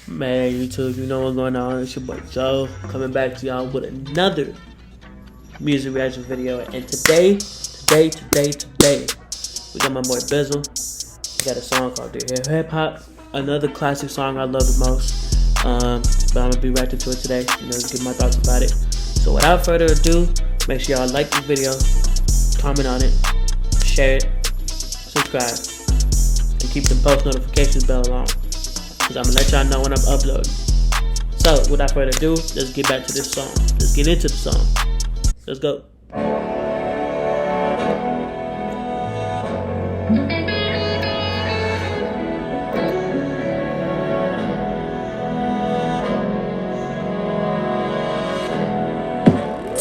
Man, YouTube, you know what's going on. It's your boy Joe coming back to y'all with another music reaction video. And today, we got my boy Bizzle. He got a song called Dear Hip Hop, another classic song I love the most. But I'm gonna be reacting to it today. Give my thoughts about it. So without further ado, make sure y'all like this video, comment on it, share it, subscribe, and keep the post notifications bell on. Cause I'm gonna let y'all know when I'm uploading. So without further ado, let's get back to this song. Let's get into the song. Let's go.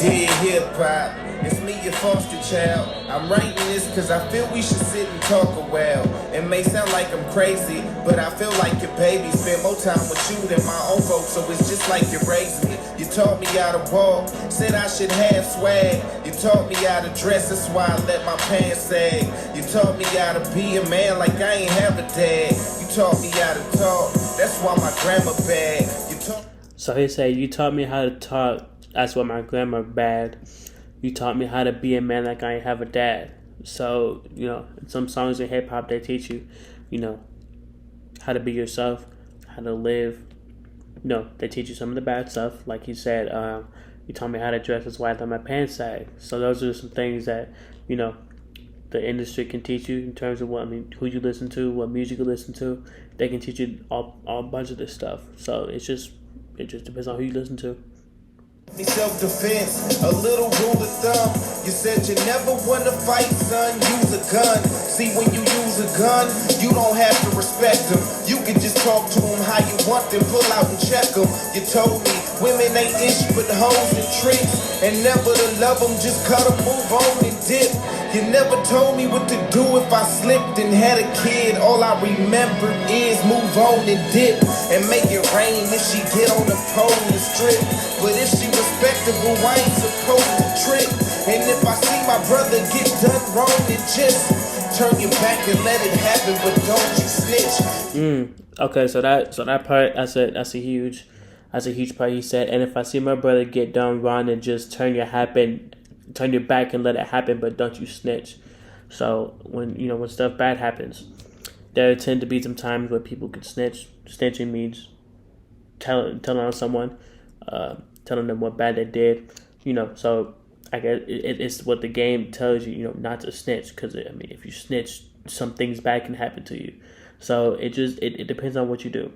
Dear hip hop, it's me, your foster child. I'm writing this cause I feel we should sit and talk a while. It may sound like I'm crazy, but I feel like your baby. Spend more time with you than my own folks, so it's just like you raised me. You taught me how to walk, said I should have swag. You taught me how to dress, that's why I let my pants sag. You taught me how to be a man like I ain't have a dad. You taught me how to talk, that's why my grandma bad. So he said, you taught me how to talk, that's why my grandma bad. You taught me how to be a man like I ain't have a dad. So, in some songs in hip hop, they teach you, how to be yourself, how to live. They teach you some of the bad stuff. Like he said, you taught me how to dress, that's why I let my pants sag. So those are some things that, the industry can teach you in terms of who you listen to, what music you listen to. They can teach you a bunch of this stuff. So it just depends on who you listen to. Self-defense, a little rule of thumb. You said you never want to fight, son, use a gun. See, when you use a gun, you don't have to respect them. You can just talk to them how you want them, pull out and check them. You told me women ain't issue but hoes and tricks, and never to love them, just cut them, move on and dip. You never told me what to do if I slipped and had a kid. All I remember is move on and dip, and make it rain if she get on the pole and strip. But if she respectable, I ain't supposed to trick. And if I see my brother get done wrong, then just turn your back and let it happen, but don't you snitch. Okay, so that part, that's a huge part. He said, and if I see my brother get done wrong, then just turn your back and let it happen, but don't you snitch. So when stuff bad happens, there tend to be some times where people can snitch. Snitching means telling on someone, telling them what bad they did. So I guess it's what the game tells you, not to snitch, because if you snitch, some things bad can happen to you. So it depends on what you do.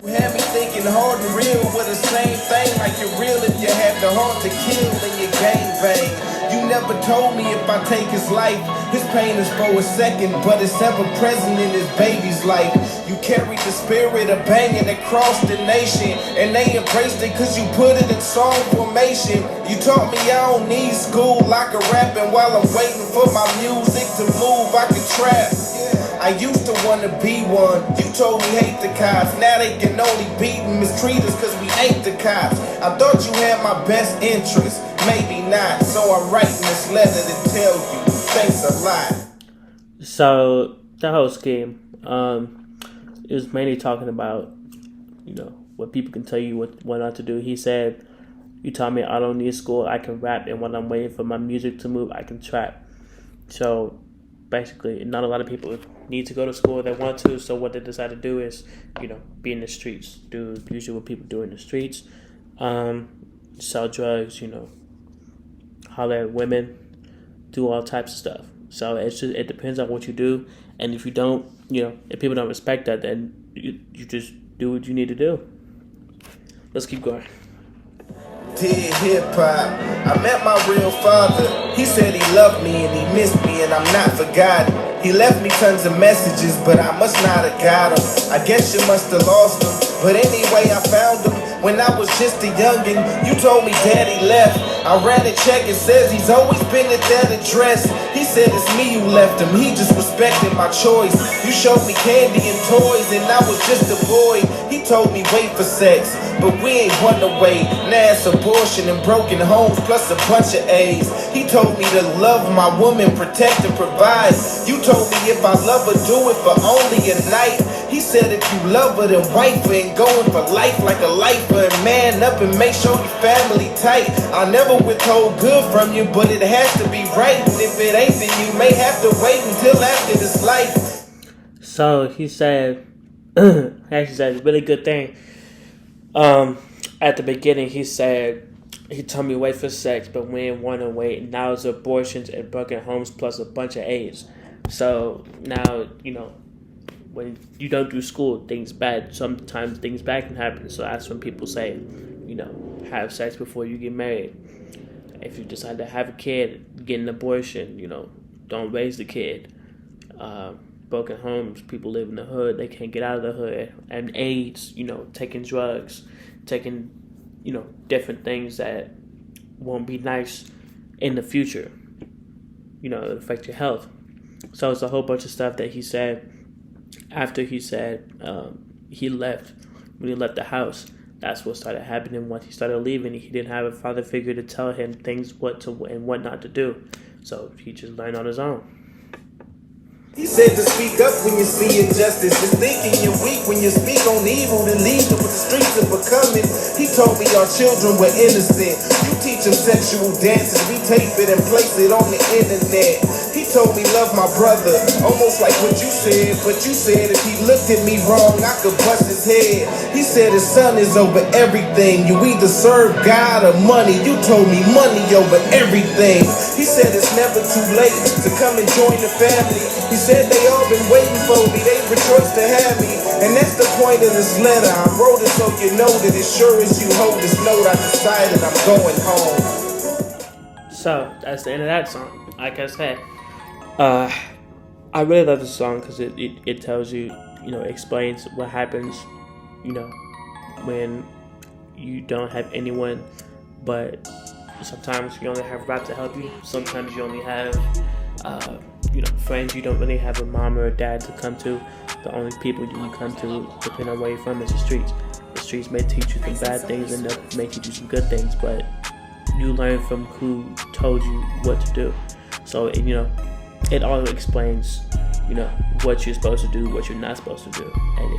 You have me thinking hard and real with the same thing, like you're real if you have the heart to kill in your gang vein. You never told me if I take his life, his pain is for a second, but it's ever present in his baby's life. You carried the spirit of banging across the nation, and they embraced it cause you put it in song formation. You taught me I don't need school, I can rap, and while I'm waiting for my music to move, I can trap. I used to want to be one. You told me hate the cops. Now they can only beat and mistreat us cause we ain't the cops. I thought you had my best interest. Maybe not. So I'm writing this letter to tell you thanks a lot. So the whole scheme is mainly talking about, what people can tell you what not to do. He said, you taught me I don't need school, I can rap, and while I'm waiting for my music to move, I can trap. So basically, not a lot of people need to go to school. They want to, so what they decide to do is, be in the streets. Do usually what people do in the streets. Sell drugs, holler at women, do all types of stuff. So it depends on what you do. And if you don't, if people don't respect that, then you just do what you need to do. Let's keep going. Dear hip hop, I met my real father. He said he loved me and he missed me, and I'm not forgotten. He left me tons of messages, but I must not have got them. I guess you must have lost them, but anyway I found them. When I was just a youngin', you told me daddy left. I ran a check, it says he's always been at that address. He said it's me who left him, he just respected my choice. You showed me candy and toys and I was just a boy. He told me wait for sex, but we ain't one away. Now it's abortion and broken homes plus a bunch of A's. He told me to love my woman, protect and provide. You told me if I love her, do it for only a night. He said that you love her, then wife her, and going for life like a lifer, and man up and make sure your family tight. I never withhold good from you, but it has to be right. And if it ain't, then you may have to wait until after this life. So he said, actually said a really good thing. At the beginning, he said, he told me wait for sex, but we didn't want to wait. Now it's abortions and broken homes plus a bunch of AIDS. So now, when you don't do school, things bad. Sometimes things bad can happen. So that's when people say, have sex before you get married. If you decide to have a kid, get an abortion, don't raise the kid. Broken homes, people live in the hood, they can't get out of the hood. And AIDS, taking drugs, taking, different things that won't be nice in the future. It'll affect your health. So it's a whole bunch of stuff that he said after he said he left. When he left the house, that's what started happening. Once he started leaving, he didn't have a father figure to tell him things what to and what not to do. So he just learned on his own. He said to speak up when you see injustice. Just thinking you're weak when you speak on evil to lead them with the streets of becoming. He told me our children were innocent. You teach them sexual dances. We tape it and place it on the internet. He told me love my brother, almost like what you said. But you said if he looked at me wrong, I could bust his head. He said his son is over everything. You either serve God or money. You told me money over everything. He said it's never too late to come and join the family. He said they all been waiting for me, they rejoice to have me. And that's the point of this letter. I wrote it so you know that as sure as you hold this note, I decided I'm going home. So that's the end of that song. Like I said, I really love this song because it tells you, explains what happens, when you don't have anyone, but sometimes you only have rap to help you. Sometimes you only have friends. You don't really have a mom or a dad to come to. The only people you can come to, depending on where you're from, is the streets. The streets may teach you some bad things and they'll make you do some good things, but you learn from who told you what to do. So it all explains, what you're supposed to do, what you're not supposed to do, and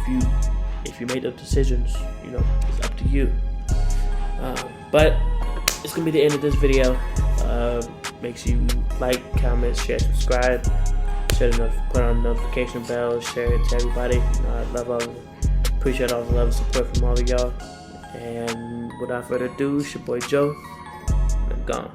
if you made those decisions, it's up to you. But it's gonna be the end of this video. Make sure you like, comment, share, subscribe, put on the notification bell, share it to everybody. I appreciate all the love and support from all of y'all. And without further ado, it's your boy Joe, and I'm gone.